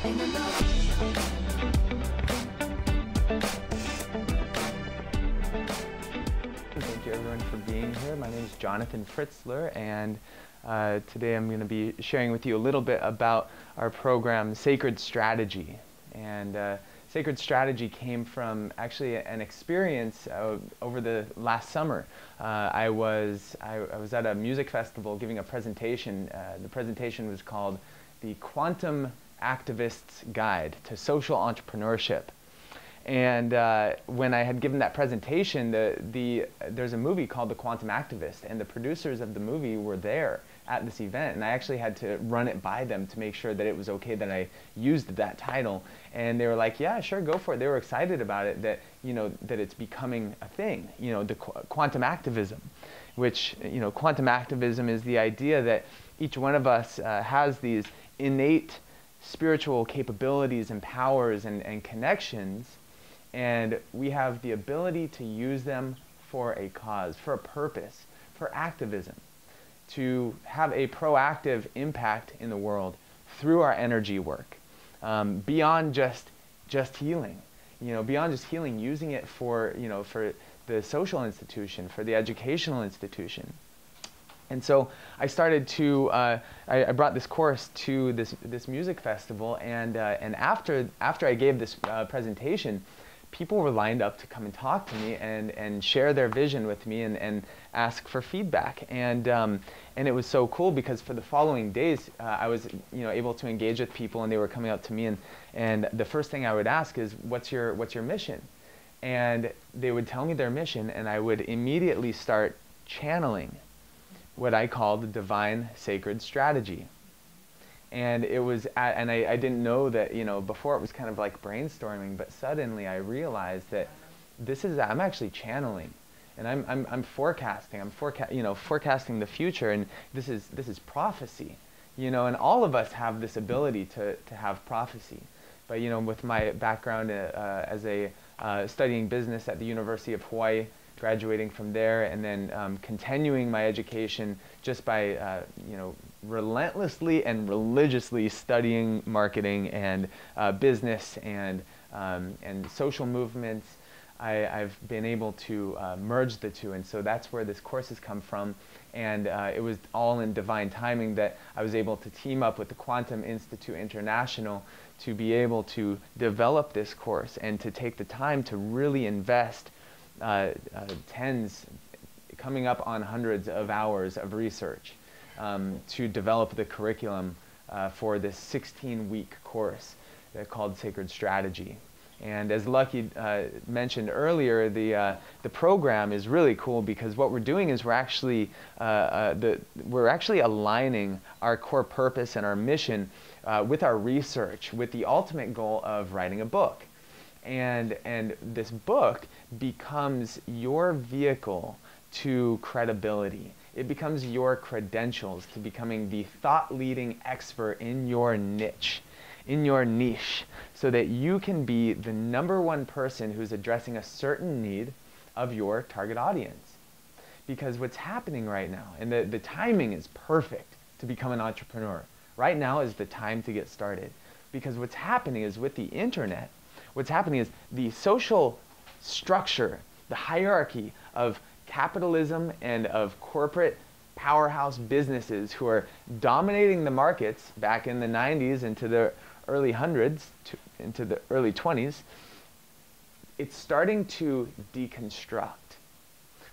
Thank you everyone for being here. My name is Jonathan Fritzler, and today I'm going to be sharing with you a little bit about our program Sacred Strategy. And Sacred Strategy came from actually an experience over the last summer. I was at a music festival giving a presentation. The presentation was called The Quantum Activist's Guide to Social Entrepreneurship. And when I had given that presentation, there's a movie called The Quantum Activist, and the producers of the movie were there at this event, and I actually had to run it by them to make sure that it was okay that I used that title. And they were like, yeah, sure, go for it. They were excited about it, that, you know, that it's becoming a thing, you know, the quantum activism, which, you know, quantum activism is the idea that each one of us has these innate spiritual capabilities and powers and connections, and we have the ability to use them for a cause, for a purpose, for activism, to have a proactive impact in the world through our energy work, beyond just healing, you know, beyond just healing, using it for, you know, for the social institution, for the educational institution. And so I started to, I brought this course to this music festival, and after I gave this presentation, people were lined up to come and talk to me and share their vision with me and ask for feedback. And it was so cool because for the following days, I was, you know, able to engage with people, and they were coming up to me, and the first thing I would ask is, what's your mission? And they would tell me their mission, and I would immediately start channeling what I call the divine sacred strategy. And it was, and I didn't know that, you know, before it was kind of like brainstorming, but suddenly I realized that I'm actually channeling, and I'm forecasting, forecasting the future, and this is prophecy, you know, and all of us have this ability to have prophecy. But, you know, with my background as studying business at the University of Hawaii, graduating from there, and then continuing my education just by, you know, relentlessly and religiously studying marketing and business and social movements, I've been able to merge the two, and so that's where this course has come from. And it was all in divine timing that I was able to team up with the Quantum Institute International to be able to develop this course and to take the time to really invest tens, coming up on hundreds of hours of research to develop the curriculum for this 16-week course called Sacred Strategy. And as Lucky mentioned earlier, the program is really cool because what we're doing is we're actually aligning our core purpose and our mission with our research, with the ultimate goal of writing a book. And this book becomes your vehicle to credibility. It becomes your credentials to becoming the thought-leading expert in your niche, so that you can be the #1 person who's addressing a certain need of your target audience. Because what's happening right now, and the timing is perfect to become an entrepreneur. Right now is the time to get started. Because what's happening is with the internet, what's happening is the social structure, the hierarchy of capitalism and of corporate powerhouse businesses who are dominating the markets back in the 90s into the early hundreds, into the early 20s, it's starting to deconstruct.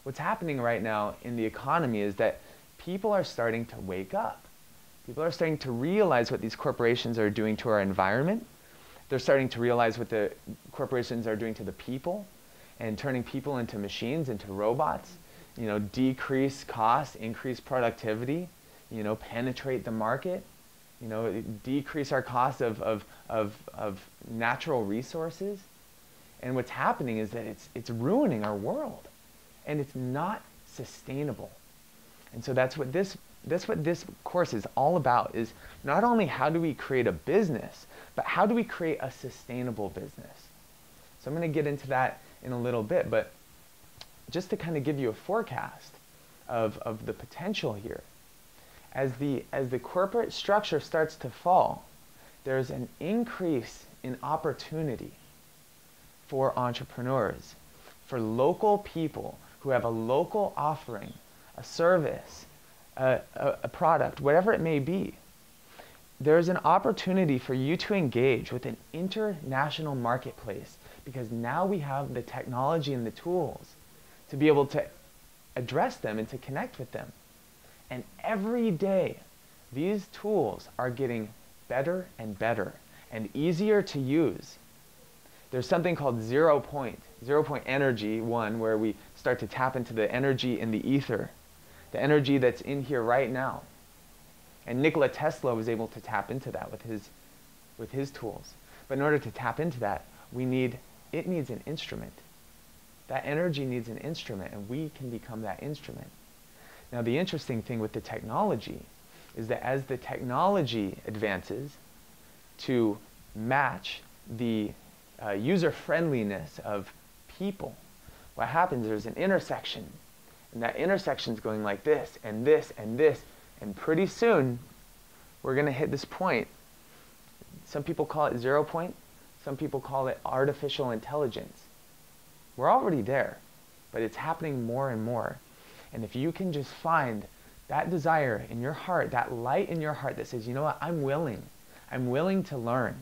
What's happening right now in the economy is that people are starting to wake up. People are starting to realize what these corporations are doing to our environment. They're starting to realize what the corporations are doing to the people and turning people into machines, into robots, you know, decrease costs, increase productivity, you know, penetrate the market, you know, decrease our cost of natural resources. And what's happening is that it's ruining our world, and it's not sustainable. And so that's what this course is all about, is not only how do we create a business, but how do we create a sustainable business. So I'm going to get into that in a little bit, but just to kind of give you a forecast of the potential here. As the corporate structure starts to fall, there's an increase in opportunity for entrepreneurs, for local people who have a local offering, a service, a product, whatever it may be. There's an opportunity for you to engage with an international marketplace because now we have the technology and the tools to be able to address them and to connect with them. And every day, these tools are getting better and better and easier to use. There's something called 0 point energy, where we start to tap into the energy in the ether, the energy that's in here right now. And Nikola Tesla was able to tap into that with his tools. But in order to tap into that, it needs an instrument. That energy needs an instrument, and we can become that instrument. Now, the interesting thing with the technology is that as the technology advances to match the user-friendliness of people, what happens is there's an intersection, and that intersection is going like this, and this, and this, and pretty soon we're going to hit this point. Some people call it 0 point, some people call it artificial intelligence. We're already there, but it's happening more and more. And if you can just find that desire in your heart, that light in your heart that says, you know what, I'm willing to learn.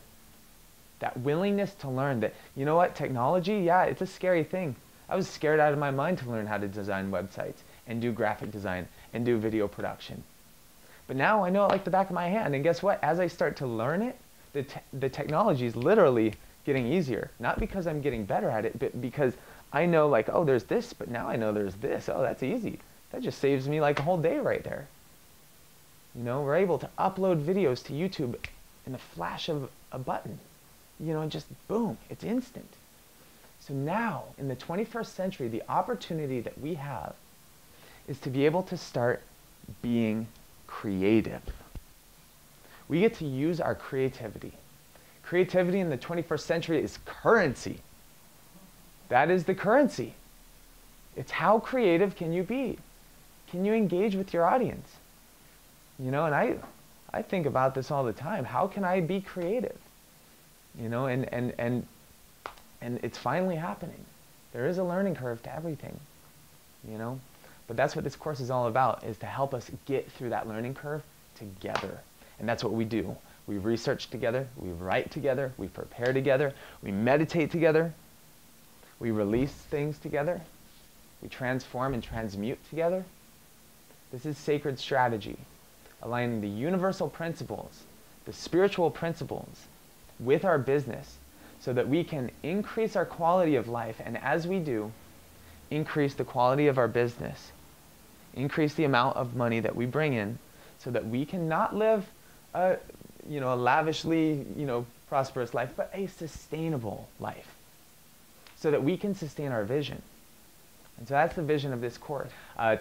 That willingness to learn that, you know what, technology, yeah, it's a scary thing. I was scared out of my mind to learn how to design websites and do graphic design and do video production. But now I know it like the back of my hand. And guess what? As I start to learn it, the technology is literally getting easier. Not because I'm getting better at it, but because I know like, oh, there's this, but now I know there's this. Oh, that's easy. That just saves me like a whole day right there. You know, we're able to upload videos to YouTube in the flash of a button. You know, just boom, it's instant. So now, in the 21st century, the opportunity that we have is to be able to start being creative. We get to use our creativity. Creativity in the 21st century is currency. That is the currency. It's how creative can you be? Can you engage with your audience? You know, and I think about this all the time. How can I be creative? You know, and it's finally happening. There is a learning curve to everything, you know? But that's what this course is all about, is to help us get through that learning curve together. And that's what we do. We research together, we write together, we prepare together, we meditate together, we release things together, we transform and transmute together. This is sacred strategy, aligning the universal principles, the spiritual principles, with our business so that we can increase our quality of life, and as we do, increase the quality of our business, increase the amount of money that we bring in so that we can not live a lavishly, prosperous life, but a sustainable life so that we can sustain our vision. And so that's the vision of this course.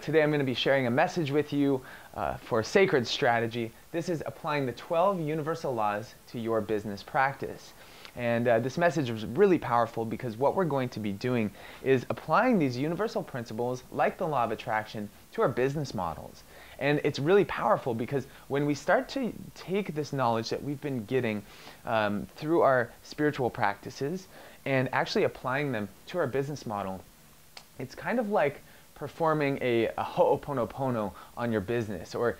Today I'm going to be sharing a message with you for sacred strategy. This is applying the 12 universal laws to your business practice. And this message is really powerful because what we're going to be doing is applying these universal principles, like the law of attraction, to our business models. And it's really powerful because when we start to take this knowledge that we've been getting through our spiritual practices and actually applying them to our business model, it's kind of like performing a ho'oponopono on your business, or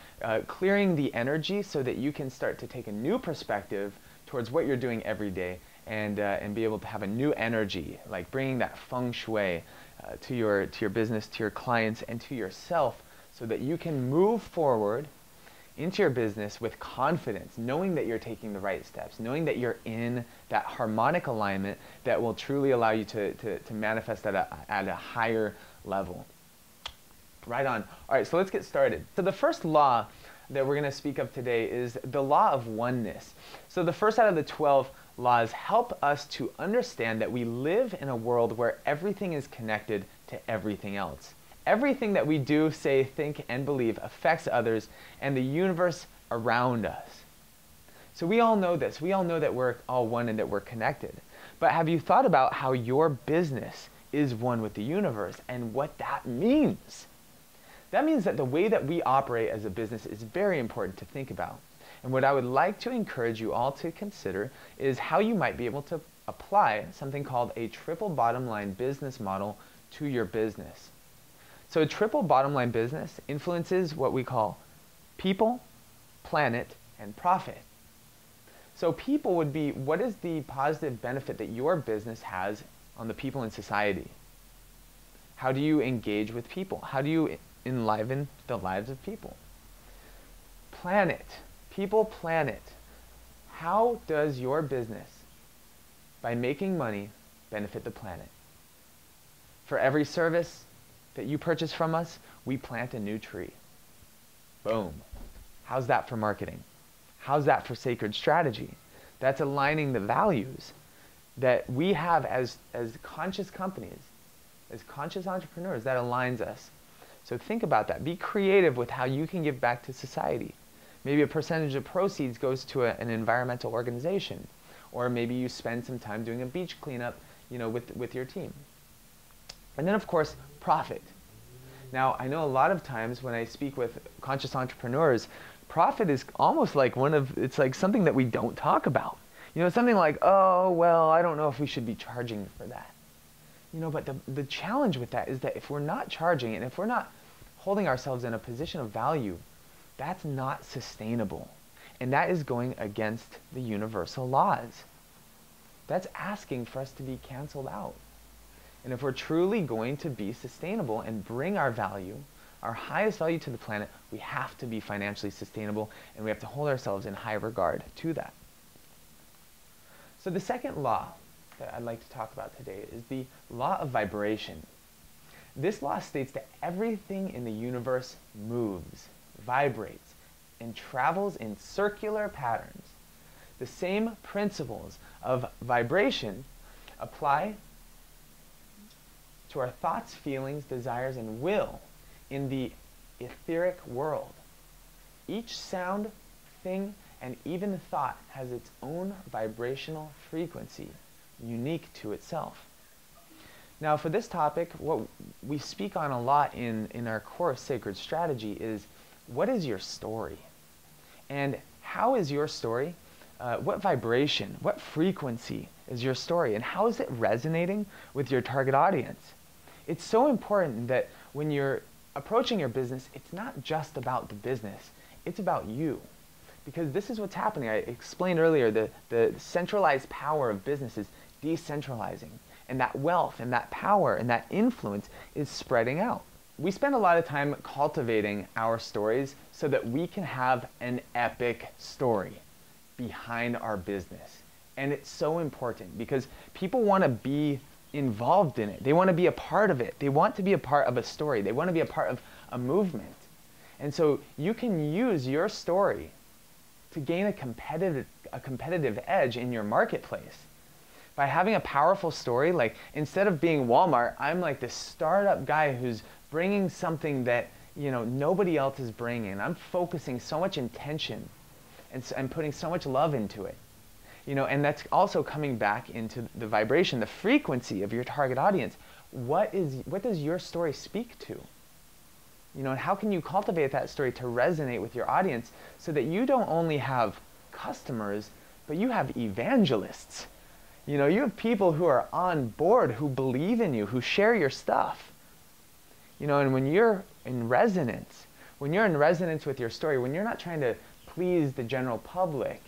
clearing the energy so that you can start to take a new perspective towards what you're doing every day and be able to have a new energy, like bringing that feng shui to your business, to your clients, and to yourself so that you can move forward into your business with confidence, knowing that you're taking the right steps, knowing that you're in that harmonic alignment that will truly allow you to manifest at a higher level. Right on. All right, so let's get started. So the first law that we're going to speak of today is the law of oneness. So the first out of the 12 laws help us to understand that we live in a world where everything is connected to everything else. Everything that we do, say, think, and believe affects others and the universe around us. So we all know this. We all know that we're all one and that we're connected. But have you thought about how your business is one with the universe and what that means? That means that the way that we operate as a business is very important to think about. And what I would like to encourage you all to consider is how you might be able to apply something called a triple bottom line business model to your business. So a triple bottom line business influences what we call people, planet, and profit. So people would be, what is the positive benefit that your business has on the people in society? How do you engage with people? How do you enliven the lives of people? Planet, people, planet. How does your business, by making money, benefit the planet? For every service that you purchase from us, we plant a new tree. Boom. How's that for marketing? How's that for sacred strategy? That's aligning the values that we have as conscious companies, as conscious entrepreneurs. That aligns us. So think about that. Be creative with how you can give back to society. Maybe a percentage of proceeds goes to an environmental organization, or maybe you spend some time doing a beach cleanup, with your team. And then, of course, profit. Now, I know a lot of times when I speak with conscious entrepreneurs, profit is almost like it's like something that we don't talk about. Something like, oh, well, I don't know if we should be charging for that. But the challenge with that is that if we're not charging and if we're not holding ourselves in a position of value, that's not sustainable. And that is going against the universal laws. That's asking for us to be canceled out. And if we're truly going to be sustainable and bring our value, our highest value to the planet, we have to be financially sustainable, and we have to hold ourselves in high regard to that. So the second law that I'd like to talk about today is the law of vibration. This law states that everything in the universe moves, vibrates, and travels in circular patterns. The same principles of vibration apply to our thoughts, feelings, desires, and will in the etheric world. Each sound, thing, and even thought has its own vibrational frequency, unique to itself. Now, for this topic, what we speak on a lot in our course, Sacred Strategy, is what is your story? And how is your story? What vibration, what frequency is your story? And how is it resonating with your target audience? It's so important that when you're approaching your business, it's not just about the business, it's about you. Because this is what's happening. I explained earlier, the centralized power of business is decentralizing. And that wealth and that power and that influence is spreading out. We spend a lot of time cultivating our stories so that we can have an epic story behind our business. And it's so important because people want to be involved in it. They want to be a part of it. They want to be a part of a story. They want to be a part of a movement. And so you can use your story to gain a competitive edge in your marketplace. By having a powerful story, like instead of being Walmart, I'm like this startup guy who's bringing something that nobody else is bringing. I'm focusing so much intention and putting so much love into it. And that's also coming back into the vibration, the frequency of your target audience. What does your story speak to? And how can you cultivate that story to resonate with your audience so that you don't only have customers, but you have evangelists. You have people who are on board, who believe in you, who share your stuff. And when you're in resonance with your story, when you're not trying to please the general public,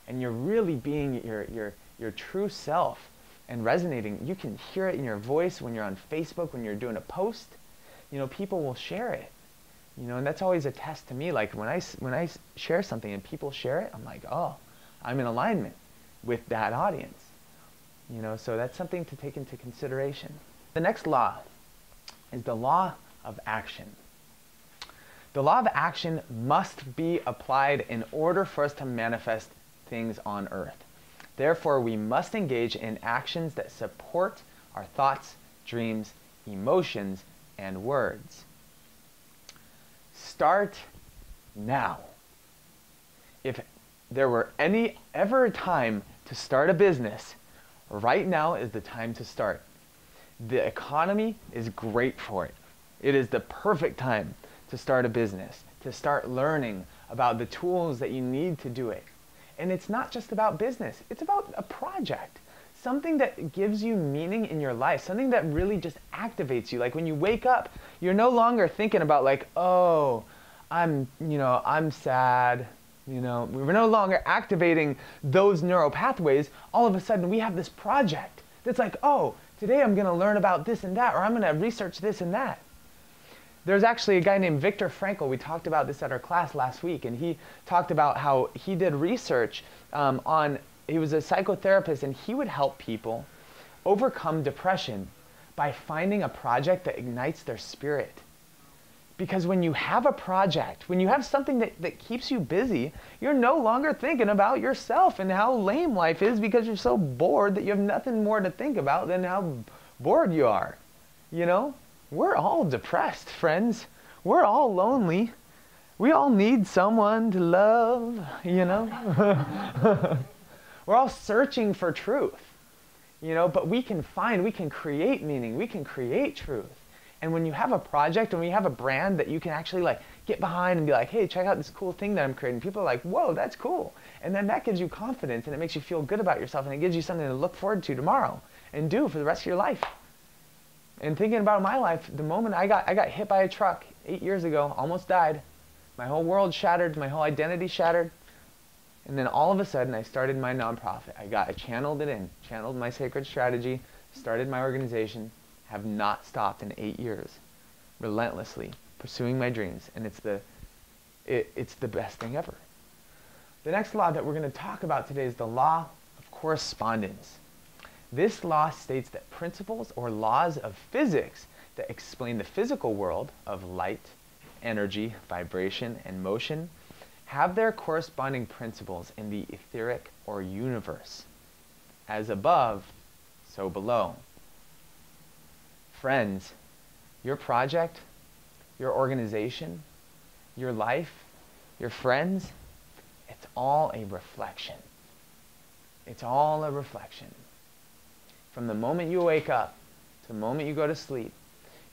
and you're really being your true self and resonating, you can hear it in your voice when you're on Facebook, when you're doing a post, people will share it. And that's always a test to me. Like when I share something and people share it, I'm like, oh, I'm in alignment with that audience. So that's something to take into consideration. The next law is the law of action. The law of action must be applied in order for us to manifest things on earth. Therefore, we must engage in actions that support our thoughts, dreams, emotions, and words. Start now. If there were ever a time to start a business, right now is the time to start. The economy is great for it. It is the perfect time to start a business, to start learning about the tools that you need to do it. And it's not just about business, it's about a project. Something that gives you meaning in your life, something that really just activates you. Like when you wake up, you're no longer thinking about like, oh, I'm sad. We're no longer activating those neural pathways. All of a sudden we have this project that's like, oh, today I'm going to learn about this and that, or I'm going to research this and that. There's actually a guy named Viktor Frankl. We talked about this at our class last week, and he talked about how he did research he was a psychotherapist, and he would help people overcome depression by finding a project that ignites their spirit. Because when you have a project, when you have something that keeps you busy, you're no longer thinking about yourself and how lame life is because you're so bored that you have nothing more to think about than how bored you are. We're all depressed, friends. We're all lonely. We all need someone to love, We're all searching for truth, but we can create meaning, we can create truth. And when you have a project and when you have a brand that you can actually like get behind and be like, hey, check out this cool thing that I'm creating, people are like, whoa, that's cool. And then that gives you confidence and it makes you feel good about yourself and it gives you something to look forward to tomorrow and do for the rest of your life. And thinking about my life, the moment I got hit by a truck 8 years ago, almost died, my whole world shattered, my whole identity shattered. And then all of a sudden, I started my nonprofit. I channeled my sacred strategy, started my organization, have not stopped in 8 years, relentlessly pursuing my dreams. And it's the best thing ever. The next law that we're going to talk about today is the law of correspondence. This law states that principles or laws of physics that explain the physical world of light, energy, vibration, and motion have their corresponding principles in the etheric or universe. As above, so below. Friends, your project, your organization, your life, your friends, it's all a reflection. It's all a reflection. From the moment you wake up to the moment you go to sleep,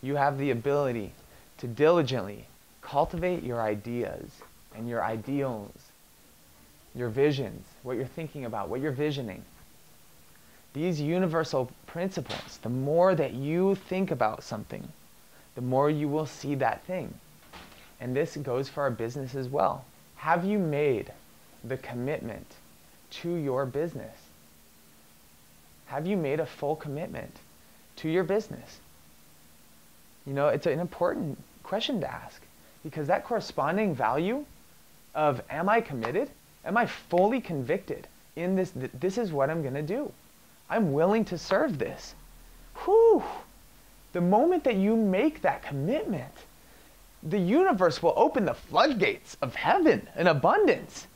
you have the ability to diligently cultivate your ideas and your ideals, your visions, what you're thinking about, what you're visioning. These universal principles, the more that you think about something, the more you will see that thing. And this goes for our business as well. Have you made the commitment to your business? Have you made a full commitment to your business? It's an important question to ask because that corresponding value of am I committed? Am I fully convicted in this? This is what I'm going to do. I'm willing to serve this. Whew! The moment that you make that commitment, the universe will open the floodgates of heaven in abundance.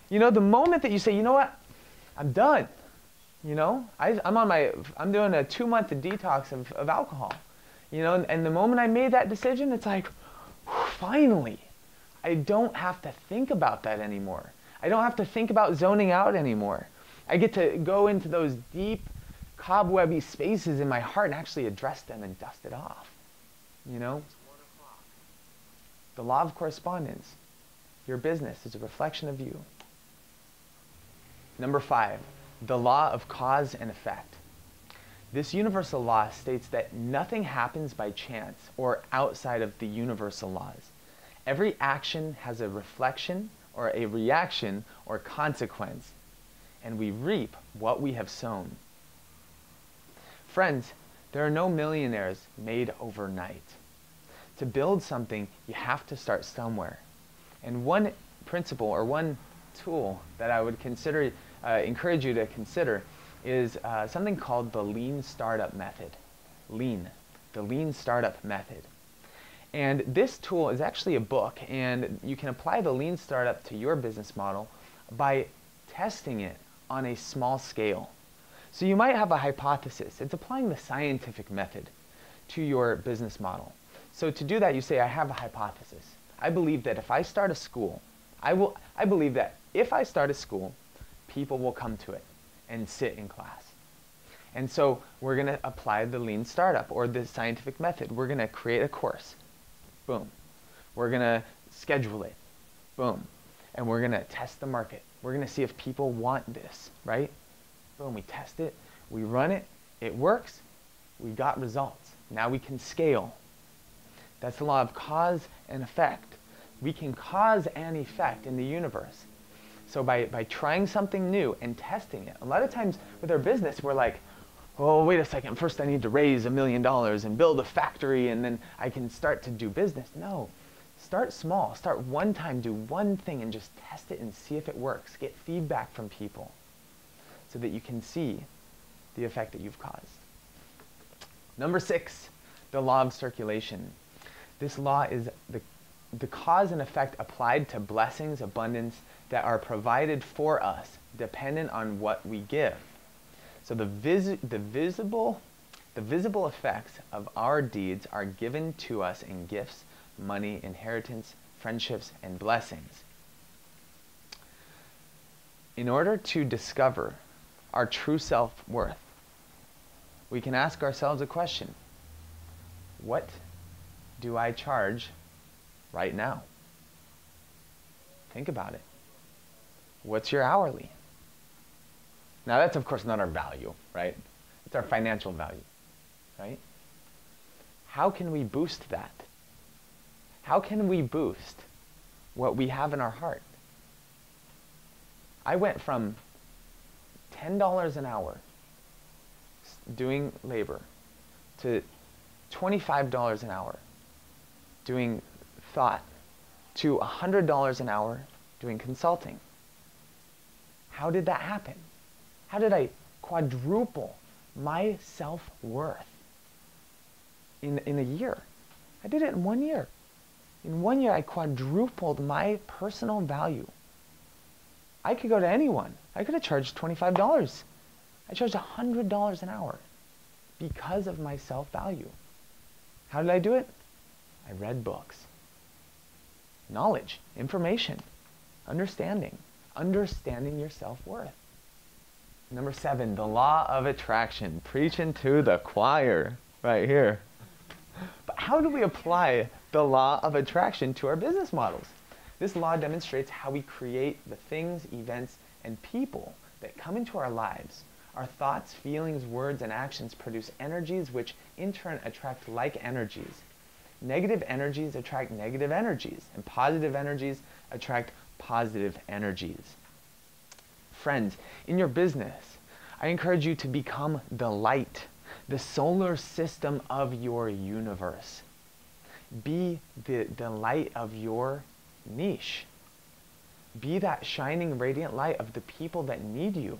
The moment that you say, you know what? I'm done. I'm doing a 2-month detox of alcohol. And the moment I made that decision, it's like, finally, I don't have to think about that anymore. I don't have to think about zoning out anymore. I get to go into those deep, cobwebby spaces in my heart and actually address them and dust it off. The law of correspondence. Your business is a reflection of you. Number 5, the law of cause and effect. This universal law states that nothing happens by chance or outside of the universal laws. Every action has a reflection or a reaction or consequence, and we reap what we have sown. Friends, there are no millionaires made overnight. To build something, you have to start somewhere. And one principle or one tool that I would encourage you to consider is something called the Lean Startup Method. The Lean Startup Method. And this tool is actually a book, and you can apply the Lean Startup to your business model by testing it on a small scale. So you might have a hypothesis. It's applying the scientific method to your business model. So to do that, you say, I have a hypothesis. I believe that if I start a school, I believe that if I start a school, people will come to it and sit in class. And so we're going to apply the Lean Startup or the scientific method. We're going to create a course. Boom. We're going to schedule it. Boom. and we're going to test the market. We're going to see if people want this, right? Boom, we test it, we run it, it works, we got results. Now we can scale. That's the law of cause and effect. We can cause an effect in the universe. So by trying something new and testing it, a lot of times with our business, we're like, oh, wait a second, first I need to raise $1 million and build a factory and then I can start to do business. No, start small. Start one time, do one thing and just test it and see if it works. Get feedback from people so that you can see the effect that you've caused. Number 6, the law of circulation. This law is the cause and effect applied to blessings, abundance that are provided for us, dependent on what we give. So the visible effects of our deeds are given to us in gifts, money, inheritance, friendships, and blessings. In order to discover our true self-worth, we can ask ourselves a question. What do I charge right now? Think about it. What's your hourly? Now that's of course not our value, right? It's our financial value, right? How can we boost that? How can we boost what we have in our heart? I went from $10 an hour doing labor to $25 an hour doing thought to $100 an hour doing consulting. How did that happen? How did I quadruple my self-worth in a year? I did it in 1 year. In 1 year, I quadrupled my personal value. I could go to anyone. I could have charged $25. I charged $100 an hour because of my self-value. How did I do it? I read books. Knowledge, information, understanding your self-worth. Number 7, the law of attraction. Preaching to the choir right here. But how do we apply the law of attraction to our business models? This law demonstrates how we create the things, events, and people that come into our lives. Our thoughts, feelings, words, and actions produce energies which in turn attract like energies. Negative energies attract negative energies, and positive energies attract positive energies. Friends, in your business, I encourage you to become the light, the solar system of your universe. Be the light of your niche. Be that shining, radiant light of the people that need you.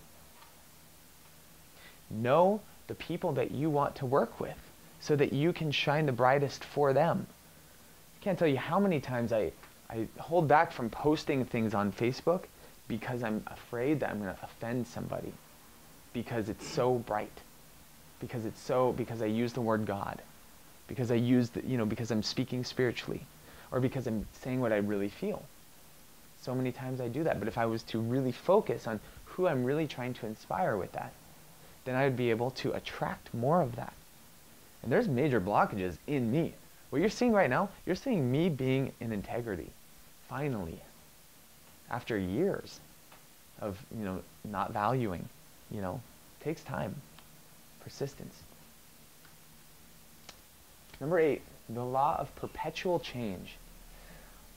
Know the people that you want to work with so that you can shine the brightest for them. I can't tell you how many times I hold back from posting things on Facebook because I'm afraid that I'm going to offend somebody, because it's so bright, because I use the word God, because because I'm speaking spiritually, or because I'm saying what I really feel. So many times I do that, but if I was to really focus on who I'm really trying to inspire with that, then I would be able to attract more of that. And there's major blockages in me. What you're seeing right now, you're seeing me being in integrity, finally, after years of not valuing. Takes time, persistence. Number 8, the law of perpetual change.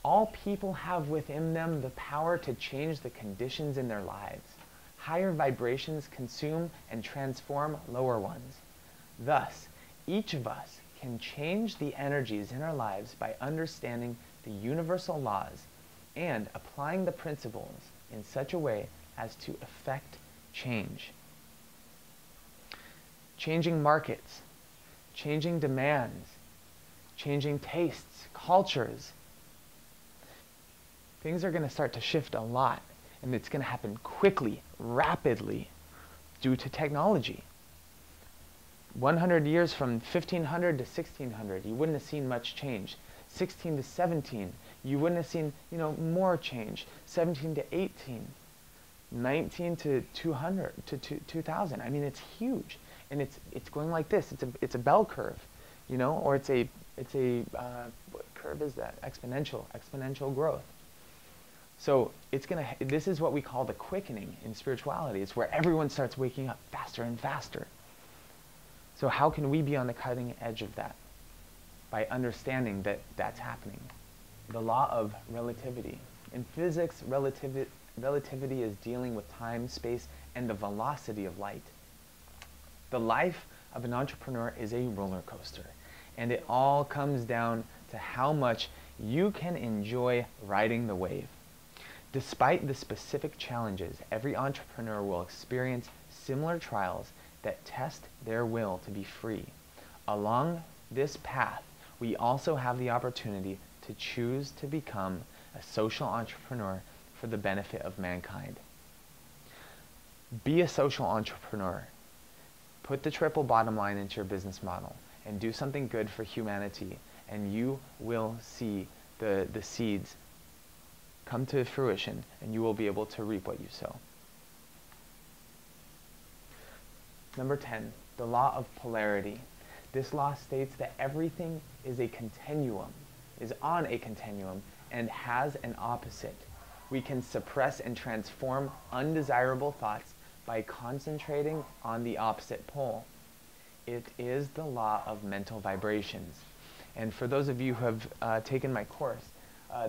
All people have within them the power to change the conditions in their lives. Higher vibrations consume and transform lower ones. Thus, each of us can change the energies in our lives by understanding the universal laws and applying the principles in such a way as to effect change. Changing markets, changing demands, changing tastes, cultures. Things are going to start to shift a lot, and it's going to happen quickly, rapidly, due to technology. 100 years from 1500 to 1600, you wouldn't have seen much change. 16 to 17, you wouldn't have seen, more change. 17 to 18, 19 to 200 to 2000. I mean, it's huge, and it's going like this. It's a bell curve, or it's a what curve is that? Exponential growth. So this is what we call the quickening in spirituality. It's where everyone starts waking up faster and faster. So how can we be on the cutting edge of that? By understanding that that's happening. The law of relativity. In physics, relativity is dealing with time, space, and the velocity of light. The life of an entrepreneur is a roller coaster, and it all comes down to how much you can enjoy riding the wave. Despite the specific challenges, every entrepreneur will experience similar trials that test their will to be free. Along this path, we also have the opportunity to choose to become a social entrepreneur for the benefit of mankind. Be a social entrepreneur. Put the triple bottom line into your business model and do something good for humanity, and you will see the seeds come to fruition, and you will be able to reap what you sow. Number 10, the law of polarity. This law states that everything is on a continuum, and has an opposite. We can suppress and transform undesirable thoughts by concentrating on the opposite pole. It is the law of mental vibrations. And for those of you who have taken my course,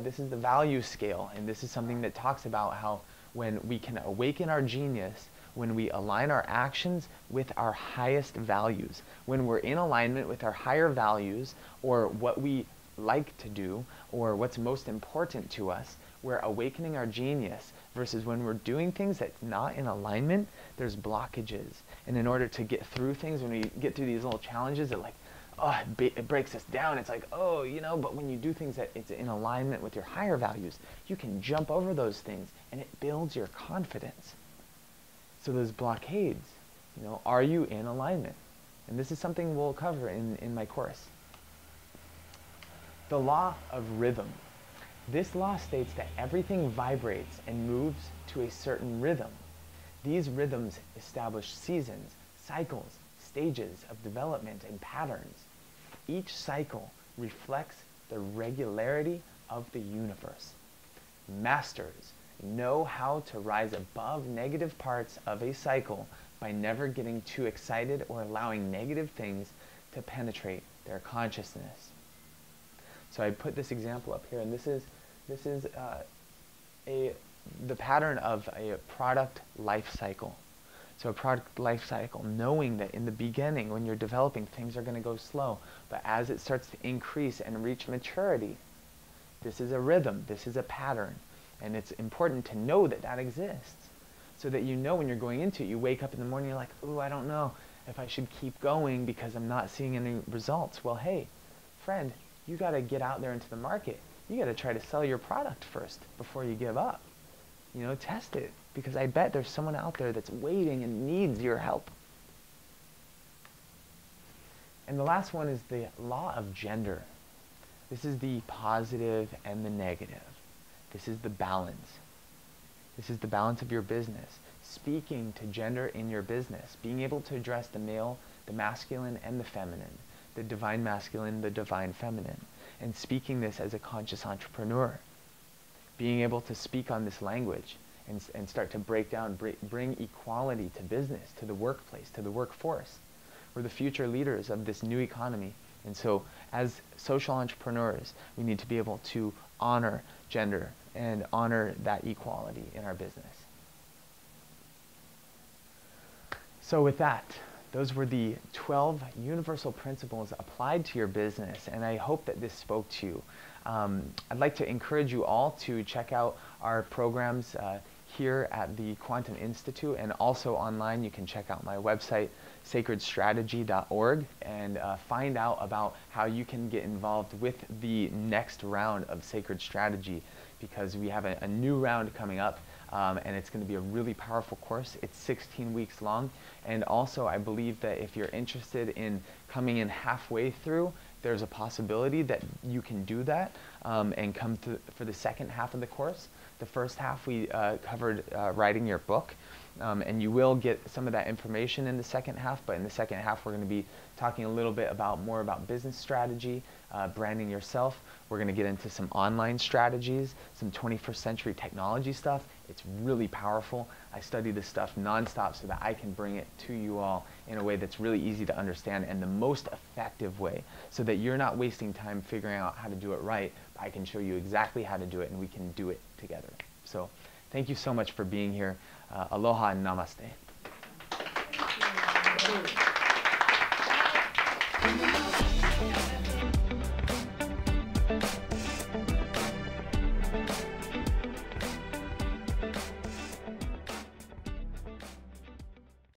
this is the value scale, and this is something that talks about how when we can awaken our genius, when we align our actions with our highest values, when we're in alignment with our higher values, or what we like to do, or what's most important to us, we're awakening our genius, versus when we're doing things that's not in alignment, there's blockages. And in order to get through things, when we get through these little challenges, it breaks us down. It's like, but when you do things that it's in alignment with your higher values, you can jump over those things, and it builds your confidence. So those blockades, are you in alignment? And this is something we'll cover in my course. The law of rhythm. This law states that everything vibrates and moves to a certain rhythm. These rhythms establish seasons, cycles, stages of development, and patterns. Each cycle reflects the regularity of the universe. Masters know how to rise above negative parts of a cycle by never getting too excited or allowing negative things to penetrate their consciousness. So I put this example up here, and this is the pattern of a product life cycle. So a product life cycle, knowing that in the beginning when you're developing, things are going to go slow, but as it starts to increase and reach maturity, this is a rhythm, this is a pattern, and it's important to know that that exists, so that when you're going into it, you wake up in the morning, you're like, ooh, I don't know if I should keep going because I'm not seeing any results. Well, hey, friend, you got to get out there into the market. You got to try to sell your product first before you give up. Test it, because I bet there's someone out there that's waiting and needs your help. And the last one is the law of gender. This is the positive and the negative. This is the balance. This is the balance of your business. Speaking to gender in your business, being able to address the male, the masculine, and the feminine, the divine masculine, the divine feminine, and speaking this as a conscious entrepreneur. Being able to speak on this language and start to bring equality to business, to the workplace, to the workforce. We're the future leaders of this new economy. And so as social entrepreneurs, we need to be able to honor gender and honor that equality in our business. So with that, those were the 12 universal principles applied to your business, and I hope that this spoke to you. I'd like to encourage you all to check out our programs here at the Quantum Institute, and also online. You can check out my website, sacredstrategy.org, and find out about how you can get involved with the next round of Sacred Strategy, because we have a new round coming up, and it's going to be a really powerful course. It's 16 weeks long, and also I believe that if you're interested in coming in halfway through, there's a possibility that you can do that and come for the second half of the course. The first half we covered writing your book, And you will get some of that information in the second half, but in the second half we're going to be talking a little bit more about business strategy, branding yourself. We're going to get into some online strategies, some 21st century technology stuff. It's really powerful. I study this stuff nonstop so that I can bring it to you all in a way that's really easy to understand and the most effective way, so that you're not wasting time figuring out how to do it right. I can show you exactly how to do it, and we can do it together. So thank you so much for being here. Aloha and namaste. Thank you.